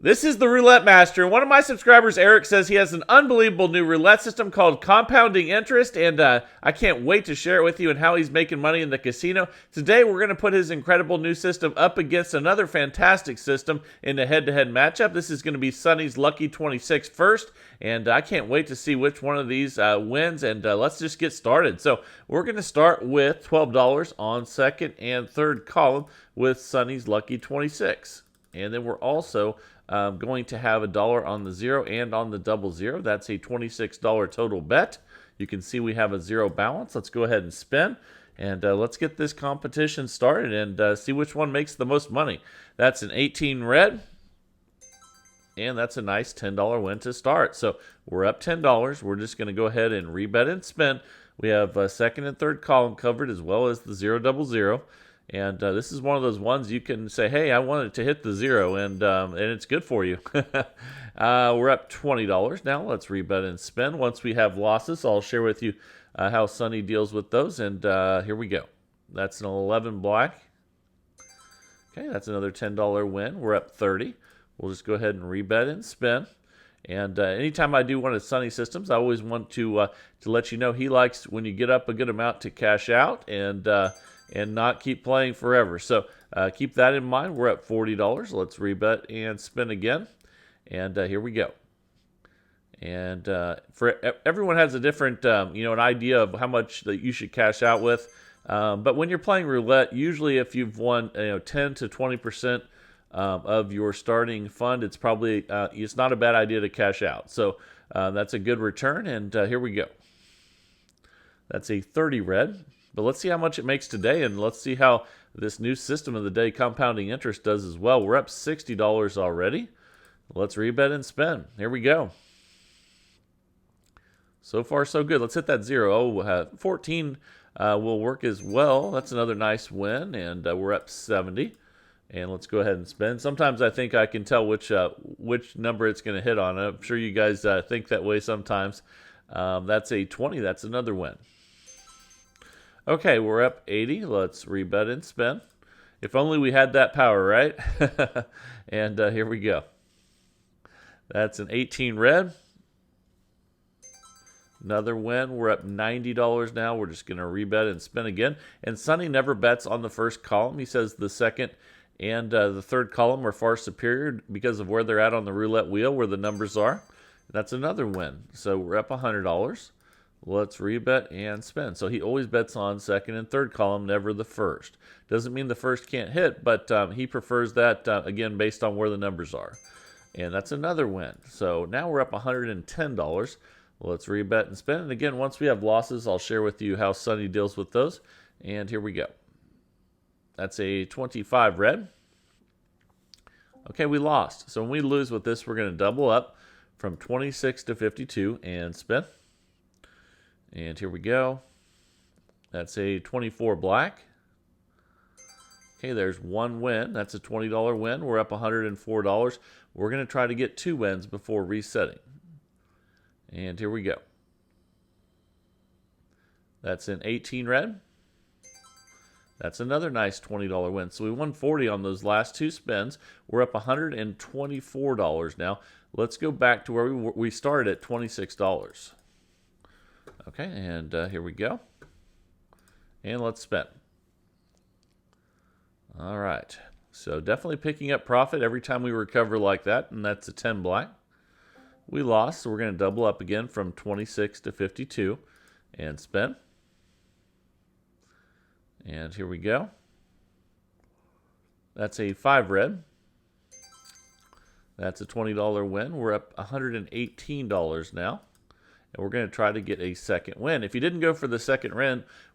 This is the Roulette Master. One of my subscribers, Eric, says he has an unbelievable new roulette system called Compounding Interest, and I can't wait to share it with you and how he's making money in the casino. Today, we're going to put his incredible new system up against another fantastic system in a head-to-head matchup. This is going to be Sonny's Lucky 26 first, and I can't wait to see which one of these wins, and let's just get started. So we're going to start with $12 on second and third column with Sonny's Lucky 26. And then we're also going to have $1 on the 0 and on the double 0. That's a $26 total bet. You can see we have a 0 balance. Let's go ahead and spin. And let's get this competition started and see which one makes the most money. That's an 18 red. And that's a nice $10 win to start. So we're up $10. We're just going to go ahead and rebet and spin. We have second and third column covered as well as the 0 double 0. And this is one of those ones you can say, hey, I want it to hit the 0, and it's good for you. We're up $20 now. Let's rebet and spin. Once we have losses, I'll share with you how Sonny deals with those. And here we go. That's an 11 black. Okay, that's another $10 win. We're up 30. We'll just go ahead and rebet and spin. And anytime I do one of Sonny systems, I always want to let you know he likes when you get up a good amount to cash out and not keep playing forever. So keep that in mind. We're at $40. Let's rebet and spin again. And here we go. And for everyone has a different, an idea of how much that you should cash out with. But when you're playing roulette, usually if you've won 10 to 20% of your starting fund, it's probably it's not a bad idea to cash out. So that's a good return. And here we go. That's a 30 red. But let's see how much it makes today, and let's see how this new system of the day, compounding interest, does as well. We're up $60 already. Let's rebet and spin. Here we go. So far, so good. Let's hit that 0. 14 will work as well. That's another nice win, and we're up 70. And let's go ahead and spin. Sometimes I think I can tell which number it's going to hit on. I'm sure you guys think that way sometimes. That's a 20. That's another win. Okay, we're up 80. Let's rebet and spin. If only we had that power, right? And here we go. That's an 18 red. Another win. We're up $90 now. We're just going to rebet and spin again. And Sonny never bets on the first column. He says the second and the third column are far superior because of where they're at on the roulette wheel, where the numbers are. That's another win. So we're up $100. Let's rebet and spin. So he always bets on second and third column, never the first. Doesn't mean the first can't hit, but he prefers that, again, based on where the numbers are. And that's another win. So now we're up $110. Let's rebet and spin. And again, once we have losses, I'll share with you how Sonny deals with those. And here we go. That's a 25 red. Okay, we lost. So when we lose with this, we're going to double up from 26 to 52 and spin. And here we go. That's a 24 black. Okay, there's one win. That's a $20 win. We're up $104. We're going to try to get 2 wins before resetting. And here we go. That's an 18 red. That's another nice $20 win. So we won 40 on those last 2 spins. We're up $124 now. Let's go back to where we started at $26. Okay, and here we go. And let's spin. All right. So definitely picking up profit every time we recover like that, and that's a 10 black. We lost, so we're going to double up again from 26 to 52 and spin. And here we go. That's a 5 red. That's a $20 win. We're up $118 now. And we're going to try to get a second win. If you didn't go for the second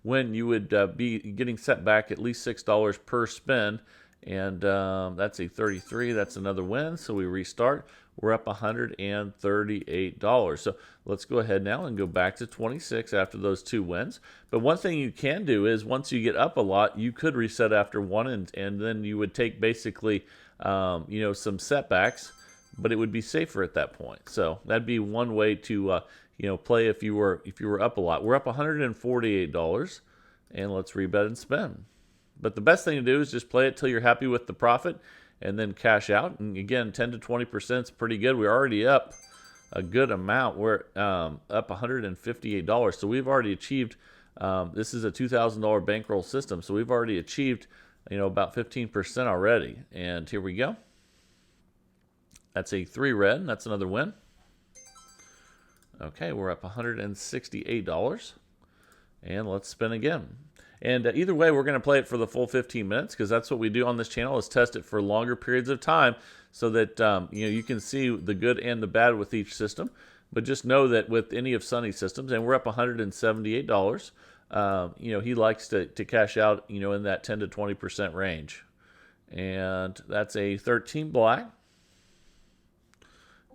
win, you would be getting set back at least $6 per spin. And that's a 33. That's another win. So we restart. We're up $138. So let's go ahead now and go back to 26 after those 2 wins. But one thing you can do is once you get up a lot, you could reset after 1, and then you would take basically some setbacks, but it would be safer at that point. So that'd be one way to play if you were up a lot. We're up $148, and let's rebet and spin. But the best thing to do is just play it till you're happy with the profit, and then cash out. And again, 10 to 20% is pretty good. We're already up a good amount. We're up $158. So we've already achieved, this is a $2,000 bankroll system. So we've already achieved, about 15% already. And here we go. That's a 3 red. That's another win. Okay, we're up $168. And let's spin again. And either way, we're going to play it for the full 15 minutes because that's what we do on this channel, is test it for longer periods of time so that you can see the good and the bad with each system. But just know that with any of Sonny's systems, and we're up $178, he likes to cash out, in that 10 to 20% range. And that's a 13 black.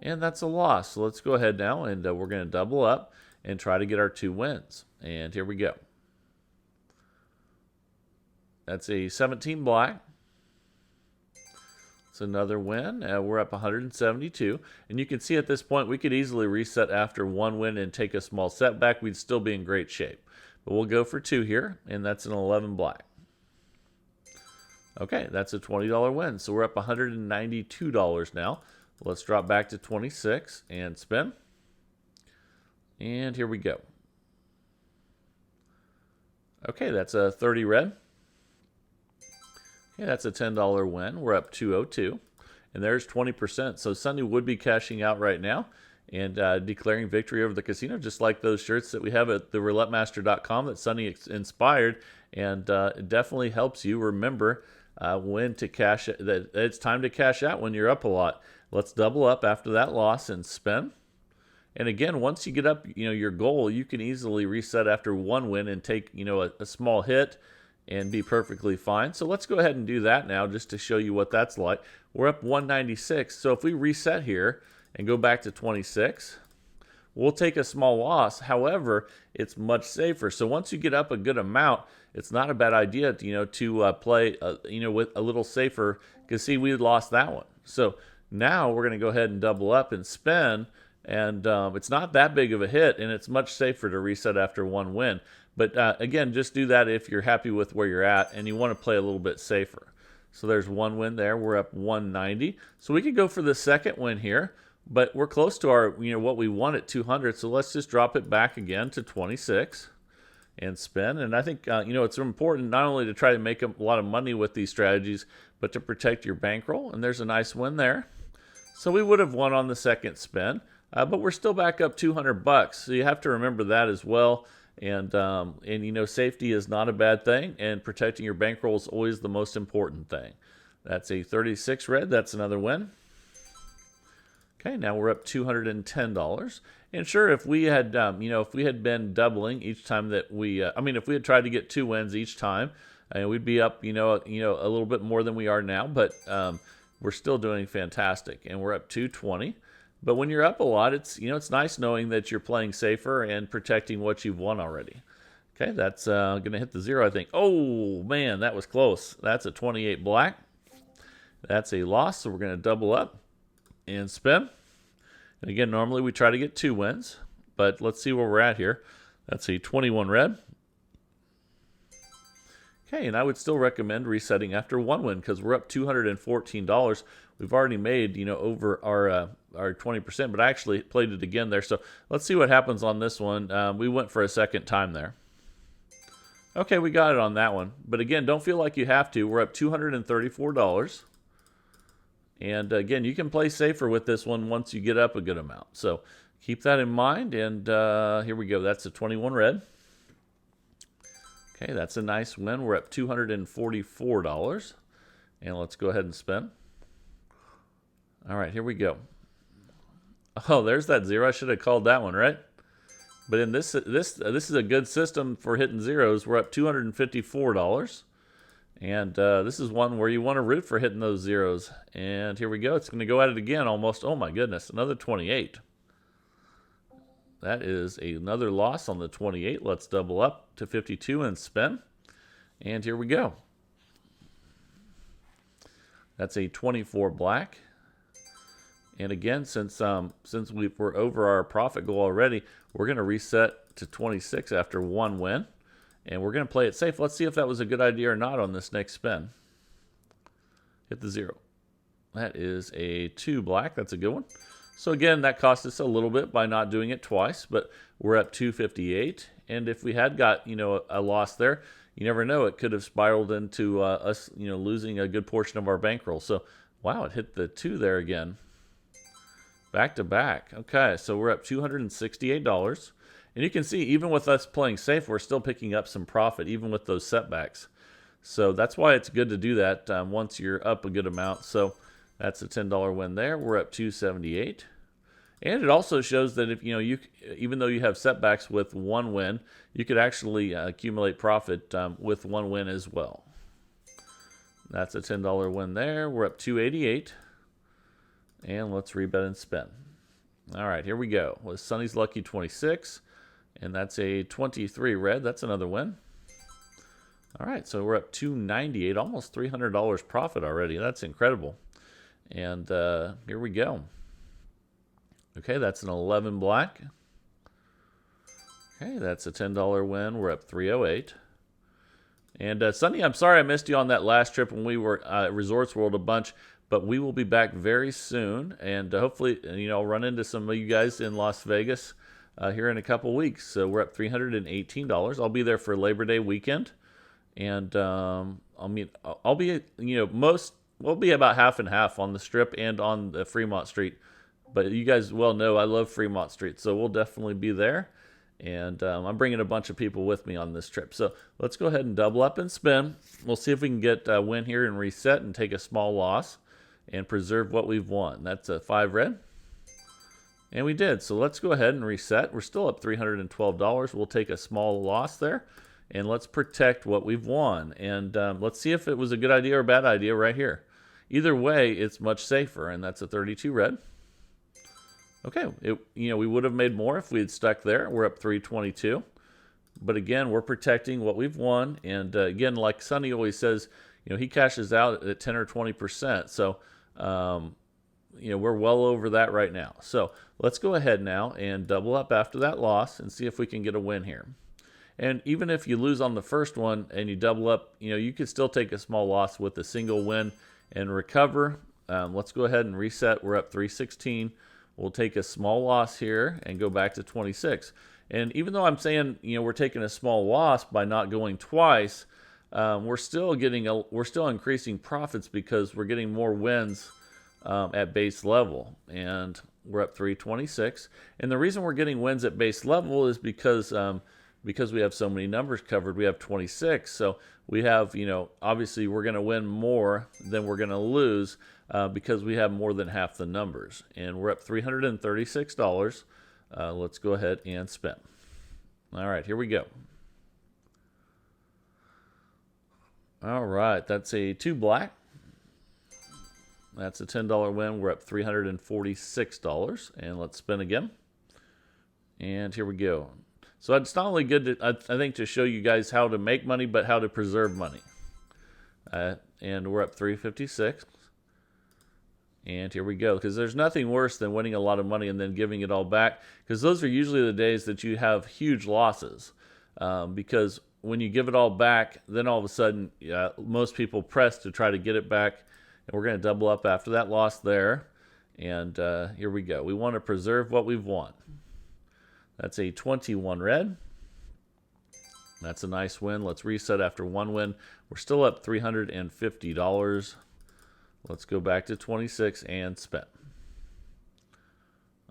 And that's a loss. So let's go ahead now, and we're going to double up and try to get our 2 wins. And here we go. That's a 17 black. It's another win. We're up 172. And you can see at this point, we could easily reset after 1 win and take a small setback. We'd still be in great shape. But we'll go for 2 here, and that's an 11 black. Okay, that's a $20 win. So we're up $192 now. Let's drop back to 26 and spin. And here we go. Okay, that's a 30 red. Okay, that's a $10 win. We're up 202. And there's 20%. So Sonny would be cashing out right now and declaring victory over the casino, just like those shirts that we have at the roulettemaster.com that Sonny inspired. And it definitely helps you remember when to cash, that it's time to cash out when you're up a lot. Let's double up after that loss and spin. And again, once you get up, your goal, you can easily reset after 1 win and take, a small hit and be perfectly fine. So let's go ahead and do that now just to show you what that's like. We're up 196. So if we reset here and go back to 26, we'll take a small loss. However, it's much safer. So once you get up a good amount, it's not a bad idea, to play, with a little safer, because see, we lost that one. So now we're going to go ahead and double up and spin. And it's not that big of a hit, and it's much safer to reset after 1 win. But again, just do that if you're happy with where you're at and you want to play a little bit safer. So there's 1 win there. We're up 190. So we could go for the second win here, but we're close to our, what we want at 200. So let's just drop it back again to 26 and spin. And I think, it's important not only to try to make a lot of money with these strategies, but to protect your bankroll. And there's a nice win there. So we would have won on the second spin. But we're still back up $200, so you have to remember that as well. And safety is not a bad thing, and protecting your bankroll is always the most important thing. That's a 36 red. That's another win. Okay, now we're up $210. And sure, if we had, if we had been doubling each time that we, if we had tried to get 2 wins each time, we'd be up, a little bit more than we are now. But we're still doing fantastic, and we're up 220. But when you're up a lot, it's nice knowing that you're playing safer and protecting what you've won already. Okay, that's going to hit the 0, I think. Oh, man, that was close. That's a 28 black. That's a loss, so we're going to double up and spin. And again, normally we try to get 2 wins, but let's see where we're at here. That's a 21 red. Okay, and I would still recommend resetting after 1 win because we're up $214. We've already made, over our 20%, but I actually played it again there. So let's see what happens on this one. We went for a second time there. Okay, we got it on that one. But again, don't feel like you have to. We're up $234. And again, you can play safer with this one once you get up a good amount. So keep that in mind. And here we go. That's a 21 red. Okay, that's a nice win. We're up $244. And let's go ahead and spin. All right, here we go. Oh, there's that 0. I should have called that one, right? But in this is a good system for hitting zeros. We're up $254. And this is one where you want to root for hitting those zeros. And here we go. It's going to go at it again almost. Oh, my goodness. Another 28. That is another loss on the 28. Let's double up to 52 and spin. And here we go. That's a 24 black. And again, since we're over our profit goal already, we're going to reset to 26 after 1 win. And we're going to play it safe. Let's see if that was a good idea or not on this next spin. Hit the 0. That is a 2 black. That's a good one. So again, that cost us a little bit by not doing it twice, but we're up 258. And if we had got, a loss there, you never know. It could have spiraled into us, losing a good portion of our bankroll. So, wow, it hit the 2 there again. Back to back. Okay, so we're up $268. And you can see, even with us playing safe, we're still picking up some profit, even with those setbacks. So that's why it's good to do that once you're up a good amount. So that's a $10 win there. We're up 278. And it also shows that if you even though you have setbacks with one win, you could actually accumulate profit with one win as well. That's a $10 win there. We're up 288. And let's rebet and spin. All right, here we go. With Sonny's Lucky 26. And that's a 23 red. That's another win. All right, so we're up 298, almost $300 profit already. That's incredible. And here we go. Okay, that's an 11 black. Okay, that's a $10 win. We're up 308. And Sonny, I'm sorry I missed you on that last trip when we were at Resorts World a bunch, but we will be back very soon. And hopefully, I'll run into some of you guys in Las Vegas here in a couple weeks. So we're up $318. I'll be there for Labor Day weekend. And I'll be, we'll be about half and half on the Strip and on the Fremont Street. But you guys well know I love Fremont Street, so we'll definitely be there. And I'm bringing a bunch of people with me on this trip. So let's go ahead and double up and spin. We'll see if we can get a win here and reset and take a small loss and preserve what we've won. That's a 5 red. And we did. So let's go ahead and reset. We're still up $312. We'll take a small loss there. And let's protect what we've won. And let's see if it was a good idea or a bad idea right here. Either way, it's much safer. And that's a 32 red. Okay, we would have made more if we had stuck there. We're up 322. But again, we're protecting what we've won. And again, like Sonny always says, he cashes out at 10 or 20%. So, we're well over that right now. So let's go ahead now and double up after that loss and see if we can get a win here. And even if you lose on the first one and you double up, you could still take a small loss with a single win and recover. Let's go ahead and reset. We're up 316. We'll take a small loss here and go back to 26. And even though I'm saying, we're taking a small loss by not going twice, we're still increasing profits because we're getting more wins at base level. And we're up 326. And the reason we're getting wins at base level is because we have so many numbers covered. We have 26. So we have, obviously we're going to win more than we're going to lose because we have more than half the numbers. And we're up $336. Let's go ahead and spin. All right, here we go. All right, that's a 2 black. That's a $10 win. We're up $346. And let's spin again. And here we go. So it's not only good, I think, to show you guys how to make money, but how to preserve money. And we're up 356. And here we go. Because there's nothing worse than winning a lot of money and then giving it all back. Because those are usually the days that you have huge losses. Because when you give it all back, then all of a sudden, most people press to try to get it back. And we're going to double up after that loss there. And here we go. We want to preserve what we've won. That's a 21 red. That's a nice win. Let's reset after one win. We're still up $350. Let's go back to 26 and spin.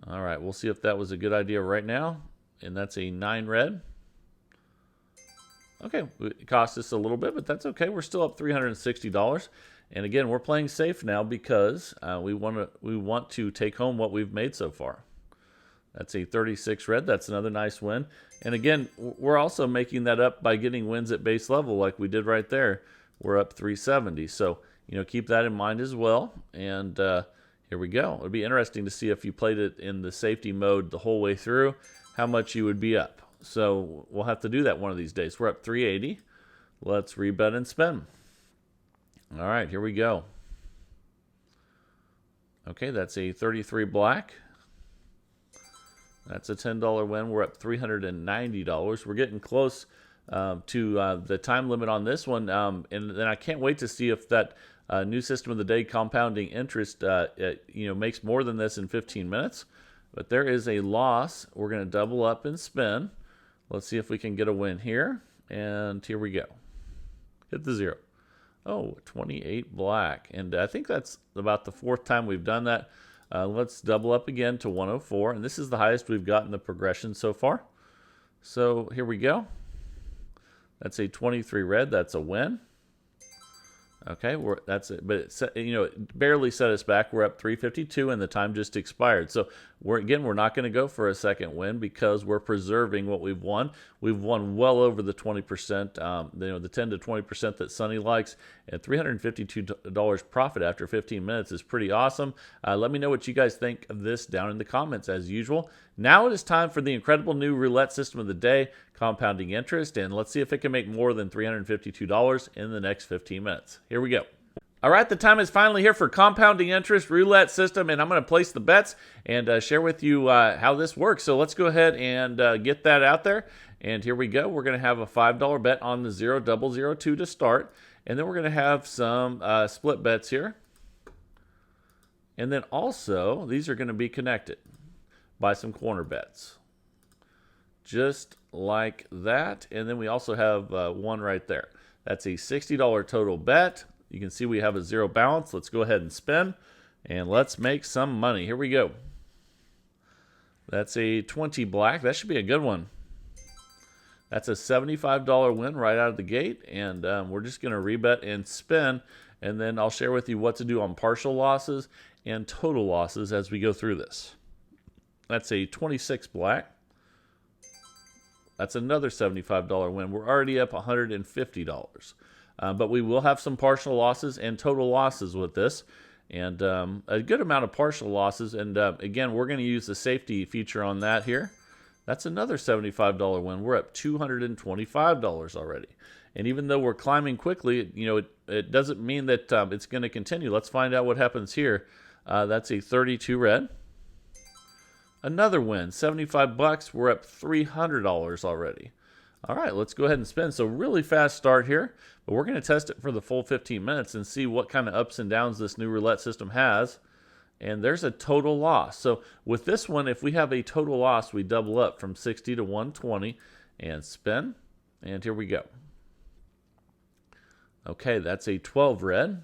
All right, we'll see if that was a good idea right now. And that's a 9 red. Okay, it cost us a little bit, but that's okay. We're still up $360. And again, we're playing safe now because we want to take home what we've made so far. That's a 36 red. That's another nice win. And again, we're also making that up by getting wins at base level like we did right there. We're up 370. So, keep that in mind as well. And here we go. It'd be interesting to see if you played it in the safety mode the whole way through, how much you would be up. So we'll have to do that one of these days. We're up 380. Let's rebet and spin. All right, here we go. Okay, that's a 33 black. That's a $10 win. We're up $390. We're getting close to the time limit on this one. And then I can't wait to see if that New system of the day, compounding interest, makes more than this in 15 minutes. But there is a loss. We're going to double up and spin. Let's see if we can get a win here. And here we go. Hit the 0. Oh, 28 black. And I think that's about the 4th time we've done that. Let's double up again to 104. And this is the highest we've got in the progression so far. So here we go. That's a 23 red. That's a win. Okay, that's it. But it barely set us back. We're up 352, and the time just expired. So we're not going to go for a second win because we're preserving what we've won. We've won well over the 20%, the 10 to 20% that Sonny likes, and $352 profit after 15 minutes is pretty awesome. Let me know what you guys think of this down in the comments as usual. Now it is time for the incredible new roulette system of the day, compounding interest, and let's see if it can make more than $352 in the next 15 minutes. Here we go. All right, the time is finally here for compounding interest roulette system, and I'm going to place the bets and share with you how this works. So let's go ahead and get that out there. And here we go. We're going to have a $5 bet on the 0002 to start, and then we're going to have some split bets here. And then also, these are going to be connected by some corner bets. Just like that. And then we also have one right there. That's a $60 total bet. You can see we have a 0 balance. Let's go ahead and spin, and let's make some money. Here we go. That's a 20 black. That should be a good one. That's a $75 win right out of the gate, and we're just going to rebet and spin, and then I'll share with you what to do on partial losses and total losses as we go through this. That's a 26 black. That's another $75 win. We're already up $150. But we will have some partial losses and total losses with this. And a good amount of partial losses. And again, we're going to use the safety feature on that here. That's another $75 win. We're up $225 already. And even though we're climbing quickly, it doesn't mean that it's going to continue. Let's find out what happens here. That's a 32 red. Another win, 75 bucks. We're up $300 already. All right, let's go ahead and spin. So really fast start here, but we're going to test it for the full 15 minutes and see what kind of ups and downs this new roulette system has. And there's a total loss. So with this one, if we have a total loss, we double up from 60 to 120 and spin. And here we go. Okay, that's a 12 red.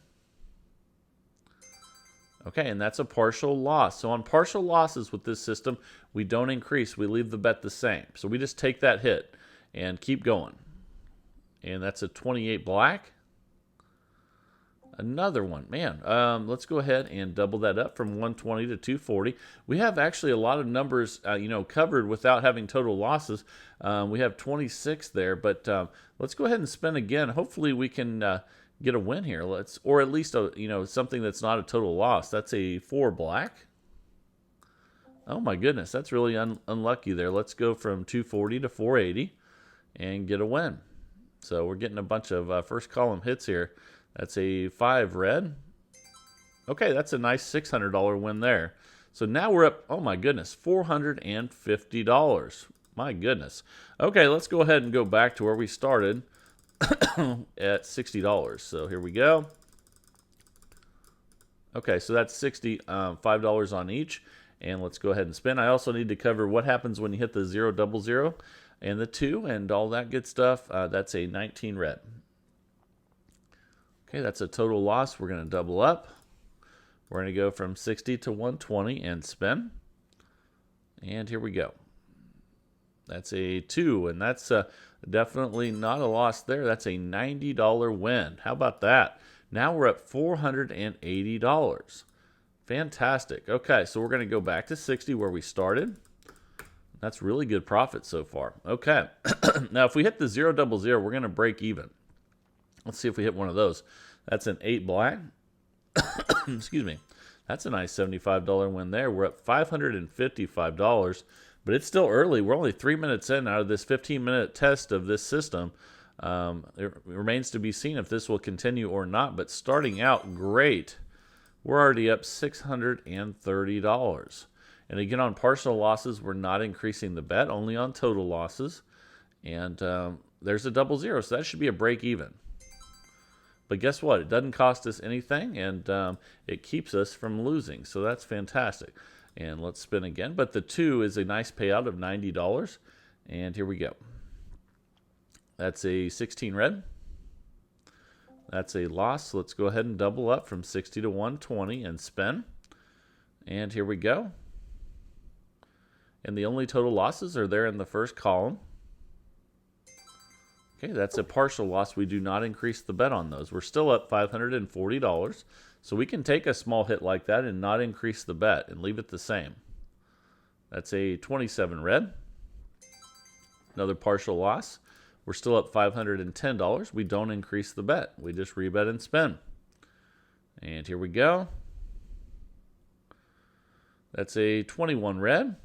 Okay, and that's a partial loss. So on partial losses with this system, we don't increase. We leave the bet the same. So we just take that hit and keep going. And that's a 28 black. Another one. Man, let's go ahead and double that up from 120 to 240. We have actually a lot of numbers, covered without having total losses. We have 26 there, but let's go ahead and spin again. Hopefully we can get a win here. Or at least something that's not a total loss. That's a 4 black. Oh my goodness, that's really unlucky there. Let's go from 240 to 480 and get a win. So we're getting a bunch of first column hits here. That's a 5 red. Okay, that's a nice $600 win there. So now we're up, oh my goodness, $450. My goodness. Okay, let's go ahead and go back to where we started at $60. So here we go. Okay, so that's $5 on each. And let's go ahead and spin. I also need to cover what happens when you hit the 000 and the 2 and all that good stuff. That's a 19 red. Okay, that's a total loss. We're going to double up. We're going to go from 60 to 120 and spin. And here we go. That's a 2, and that's definitely not a loss there. That's a $90 win. How about that? Now we're up $480. Fantastic. Okay, so we're going to go back to 60 where we started. That's really good profit so far. Okay, now if we hit the 000, we're going to break even. Let's see if we hit one of those. That's an 8 black. Excuse me. That's a nice $75 win there. We're up $555, but it's still early. We're only 3 minutes in out of this 15-minute test of this system. It remains to be seen if this will continue or not, but starting out great. We're already up $630. And again, on partial losses, we're not increasing the bet, only on total losses. And there's a 00, so that should be a break even. But guess what? It doesn't cost us anything, and it keeps us from losing. So that's fantastic. And let's spin again. But the 2 is a nice payout of $90. And here we go. That's a 16 red. That's a loss. Let's go ahead and double up from 60 to 120 and spin. And here we go. And the only total losses are there in the first column. Okay, that's a partial loss. We do not increase the bet on those. We're still up $540. So we can take a small hit like that and not increase the bet and leave it the same. That's a 27 red. Another partial loss. We're still up $510. We don't increase the bet. We just rebet and spin. And here we go. That's a 21 red.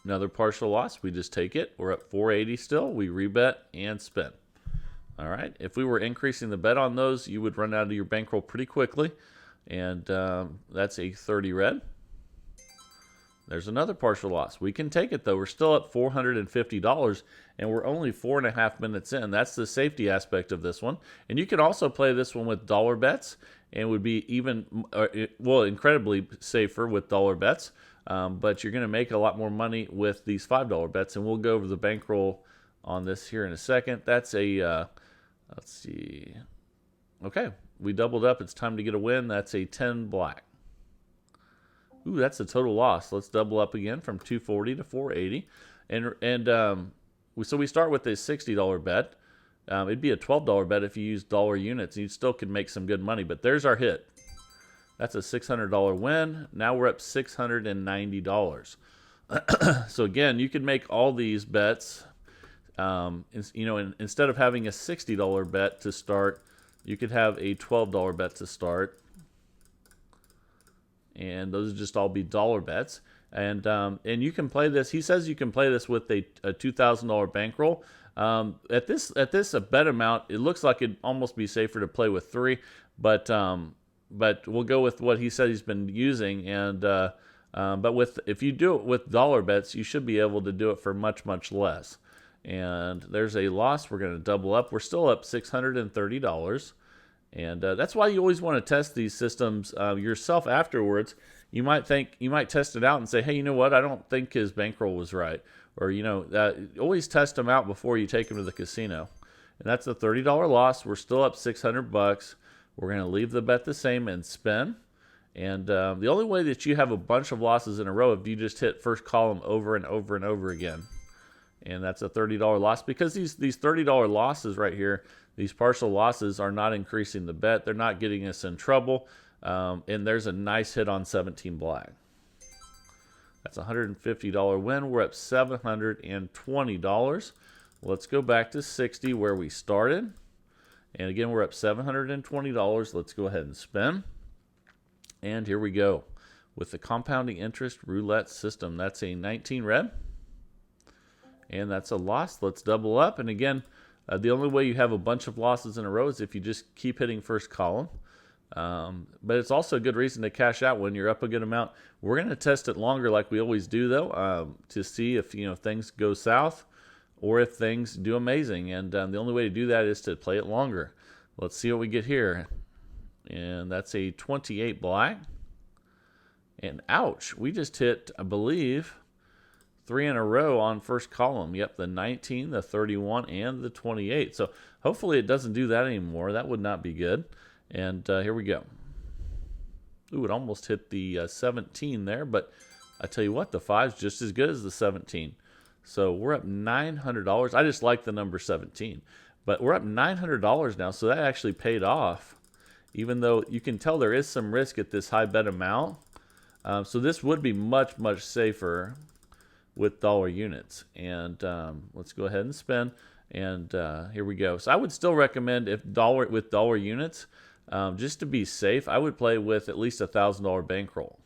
Another partial loss. We just take it. We're at 480 still. We rebet and spin. All right. If we were increasing the bet on those, you would run out of your bankroll pretty quickly. And that's a 30 red. There's another partial loss. We can take it, though. We're still at $450, and we're only 4.5 minutes in. That's the safety aspect of this one. And you can also play this one with dollar bets, and would be even, well, incredibly safer with dollar bets. But you're going to make a lot more money with these $5 bets, and we'll go over the bankroll on this here in a second. That's a, let's see. Okay, we doubled up. It's time to get a win. That's a 10 black. Ooh, that's a total loss. Let's double up again from 240 to 480. So we start with a $60 bet. It'd be a $12 bet if you use dollar units. You still could make some good money, but there's our hit. That's a $600 win. Now we're up $690. So again, you can make all these bets. Instead of having a $60 bet to start, you could have a $12 bet to start. And those would just all be dollar bets. And you can play this. He says you can play this with a $2,000 bankroll. At this bet amount, it looks like it'd almost be safer to play with 3. But we'll go with what he said he's been using. And but if you do it with dollar bets, you should be able to do it for much, much less. And there's a loss. We're going to double up. We're still up $630. And that's why you always want to test these systems yourself afterwards. You might test it out and say, hey, you know what? I don't think his bankroll was right. Or, always test them out before you take them to the casino. And that's a $30 loss. We're still up $600. We're going to leave the bet the same and spin. And the only way that you have a bunch of losses in a row if you just hit first column over and over and over again. And that's a $30 loss because these $30 losses right here, these partial losses are not increasing the bet. They're not getting us in trouble. And there's a nice hit on 17 black. That's a $150 win. We're up $720. Let's go back to 60 where we started. And again, we're up $720. Let's go ahead and spin. And here we go with the compounding interest roulette system. That's a 19 red. And that's a loss. Let's double up. And again, the only way you have a bunch of losses in a row is if you just keep hitting first column. But it's also a good reason to cash out when you're up a good amount. We're going to test it longer like we always do, though, to see if things go south or if things do amazing. And the only way to do that is to play it longer. Let's see what we get here. And that's a 28 black. And ouch, we just hit, I believe, 3 in a row on first column. Yep, the 19, the 31, and the 28. So hopefully it doesn't do that anymore. That would not be good. And here we go. Ooh, it almost hit the 17 there, but I tell you what, the 5's just as good as the 17. So we're up $900. I just like the number 17. But we're up $900 now, so that actually paid off, even though you can tell there is some risk at this high bet amount. So this would be much, much safer with dollar units. And let's go ahead and spin. And here we go. So I would still recommend with dollar units, just to be safe, I would play with at least $1,000 bankroll.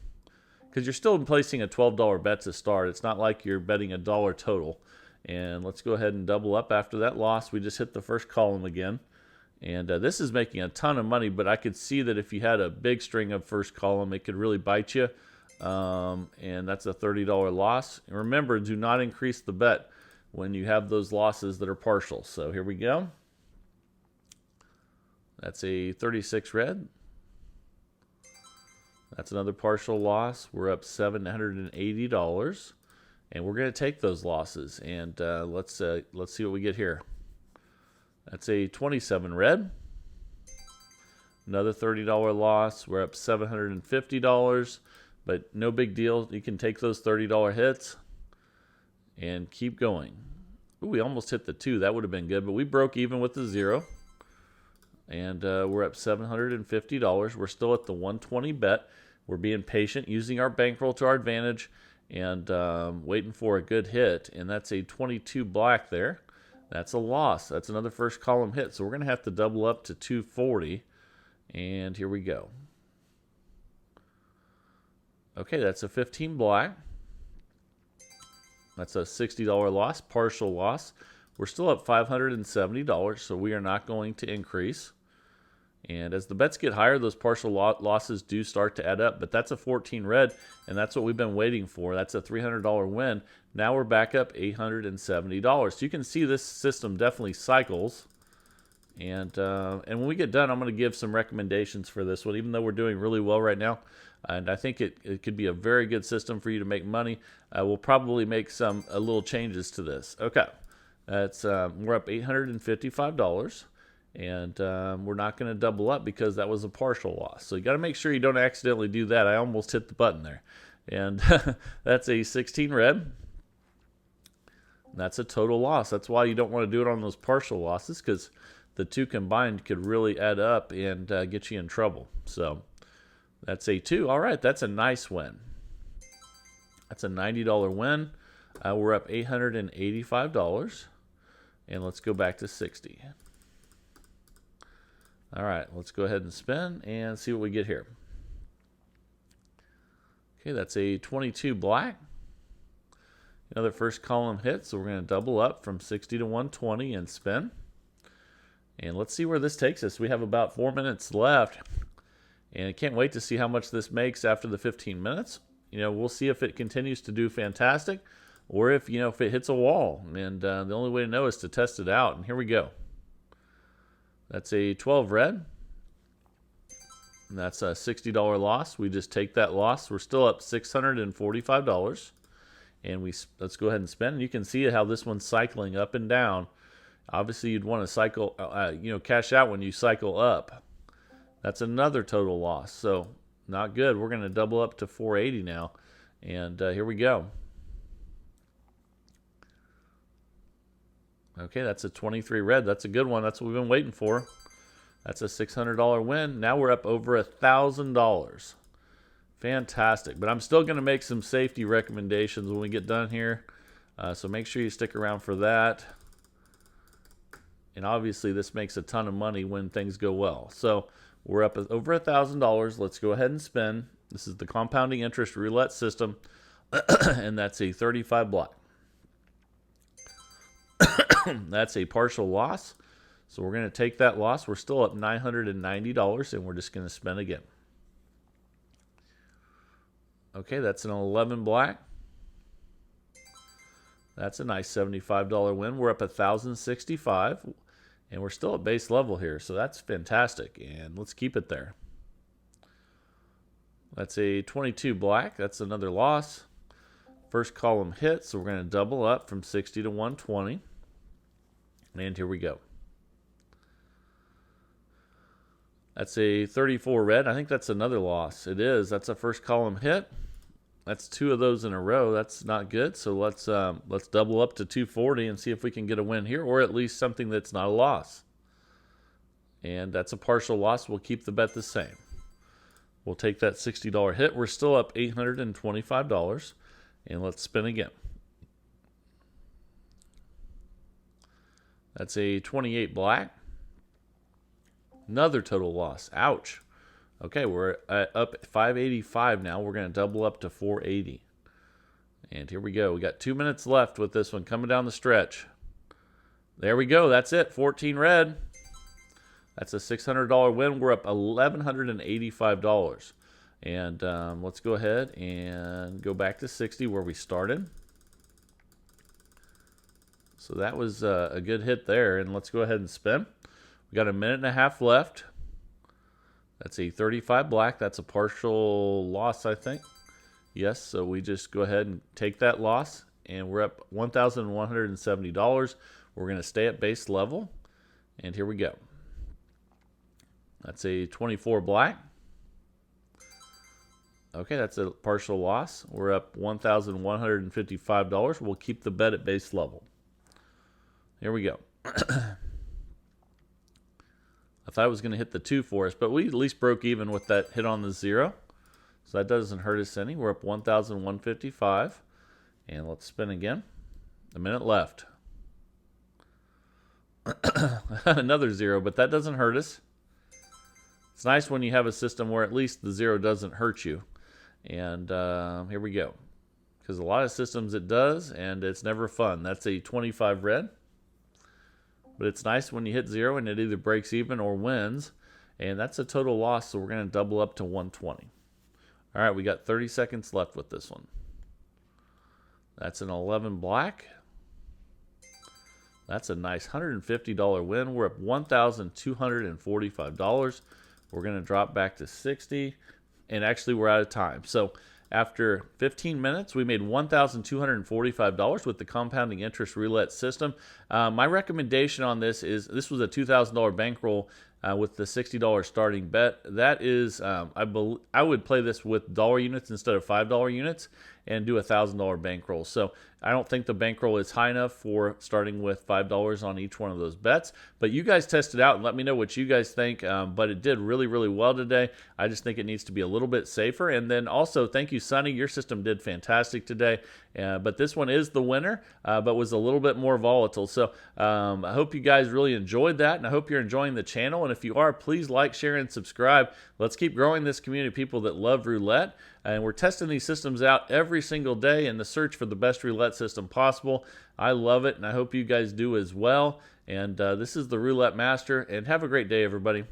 Because you're still placing a $12 bet to start. It's not like you're betting $1 total. And let's go ahead and double up after that loss. We just hit the first column again. And this is making a ton of money, but I could see that if you had a big string of first column, it could really bite you. And that's a $30 loss. And remember, do not increase the bet when you have those losses that are partial. So here we go. That's a 36 red. That's another partial loss. We're up $780, and we're going to take those losses. And let's see what we get here. That's a 27 red. Another $30 loss. We're up $750, but no big deal. You can take those $30 hits and keep going. Ooh, we almost hit the 2. That would have been good, but we broke even with the 0. And we're up $750. We're still at the 120 bet. We're being patient, using our bankroll to our advantage, and waiting for a good hit. And that's a 22 black there. That's a loss. That's another first column hit. So we're going to have to double up to 240. And here we go. Okay, that's a 15 black. That's a $60 loss, partial loss. We're still up $570, so we are not going to increase. And as the bets get higher, those partial losses do start to add up. But that's a 14 red, and that's what we've been waiting for. That's a $300 win. Now we're back up $870. So you can see this system definitely cycles. And when we get done, I'm going to give some recommendations for this one, even though we're doing really well right now. And I think it could be a very good system for you to make money. We'll probably make some little changes to this. Okay, that's we're up $855. And we're not going to double up because that was a partial loss. So you got to make sure you don't accidentally do that. I almost hit the button there. And that's a 16 red. That's a total loss. That's why you don't want to do it on those partial losses, because the two combined could really add up and get you in trouble. So that's a 2. All right, that's a nice win. That's a $90 win. We're up $885. And let's go back to 60. All right, let's go ahead and spin and see what we get here. Okay, that's a 22 black. Another first column hit, so we're going to double up from 60 to 120 and spin. And let's see where this takes us. We have about 4 minutes left, and I can't wait to see how much this makes after the 15 minutes. We'll see if it continues to do fantastic, or if it hits a wall. And the only way to know is to test it out. And here we go. That's a 12 red. And that's a $60 loss. We just take that loss. We're still up $645. And let's go ahead and spend. You can see how this one's cycling up and down. Obviously, you'd want to cycle, cash out when you cycle up. That's another total loss. So not good. We're going to double up to 480 now. And here we go. Okay, that's a 23 red. That's a good one. That's what we've been waiting for. That's a $600 win. Now we're up over $1,000. Fantastic. But I'm still going to make some safety recommendations when we get done here. So make sure you stick around for that. And obviously this makes a ton of money when things go well. So we're up over $1,000. Let's go ahead and spin. This is the compounding interest roulette system. And that's a 35 black. That's a partial loss. So we're going to take that loss. We're still up $990, and we're just going to spin again. Okay, that's an 11 black. That's a nice $75 win. We're up $1,065, and we're still at base level here, so that's fantastic, and let's keep it there. That's a 22 black. That's another loss. First column hit, so we're going to double up from 60 to 120. And here we go. That's a 34 red. I think that's another loss. It is. That's a first column hit. That's 2 of those in a row. That's not good. So let's double up to 240 and see if we can get a win here, or at least something that's not a loss. And that's a partial loss. We'll keep the bet the same. We'll take that $60 hit. We're still up $825. And let's spin again. That's a 28 black. Another total loss. Ouch. Okay, we're up 585 now. We're going to double up to 480. And here we go. We got 2 minutes left with this one coming down the stretch. There we go. That's it. 14 red. That's a $600 win. We're up $1,185. And let's go ahead and go back to 60 where we started. So that was a good hit there. And let's go ahead and spin. We got a minute and a half left. That's a 35 black. That's a partial loss, I think. Yes, so we just go ahead and take that loss, and we're up $1,170. We're going to stay at base level, and here we go. That's a 24 black. Okay, that's a partial loss. We're up $1,155. We'll keep the bet at base level. Here we go. I thought it was going to hit the 2 for us, but we at least broke even with that hit on the 0. So that doesn't hurt us any. We're up $1,155. And let's spin again. A minute left. Another 0, but that doesn't hurt us. It's nice when you have a system where at least the 0 doesn't hurt you. And here we go. Because a lot of systems it does, and it's never fun. That's a 25 red. But it's nice when you hit 0 and it either breaks even or wins. And that's a total loss, so we're going to double up to 120. All right, we got 30 seconds left with this one. That's an 11 black. That's a nice $150 win. We're up $1,245. We're going to drop back to 60. And actually, we're out of time. So after 15 minutes, we made $1,245 with the compounding interest roulette system. My recommendation on this is, this was a $2,000 bankroll with the $60 starting bet. That is, I would play this with dollar units instead of $5 units and do a $1,000 bankroll. So I don't think the bankroll is high enough for starting with $5 on each one of those bets. But you guys test it out and let me know what you guys think. But it did really, really well today. I just think it needs to be a little bit safer. And then also, thank you, Sonny. Your system did fantastic today. But this one is the winner, but was a little bit more volatile. So I hope you guys really enjoyed that, and I hope you're enjoying the channel. And if you are, please like, share, and subscribe. Let's keep growing this community of people that love roulette. And we're testing these systems out every single day in the search for the best roulette system possible. I love it, and I hope you guys do as well. And this is the Roulette Master, and have a great day, everybody.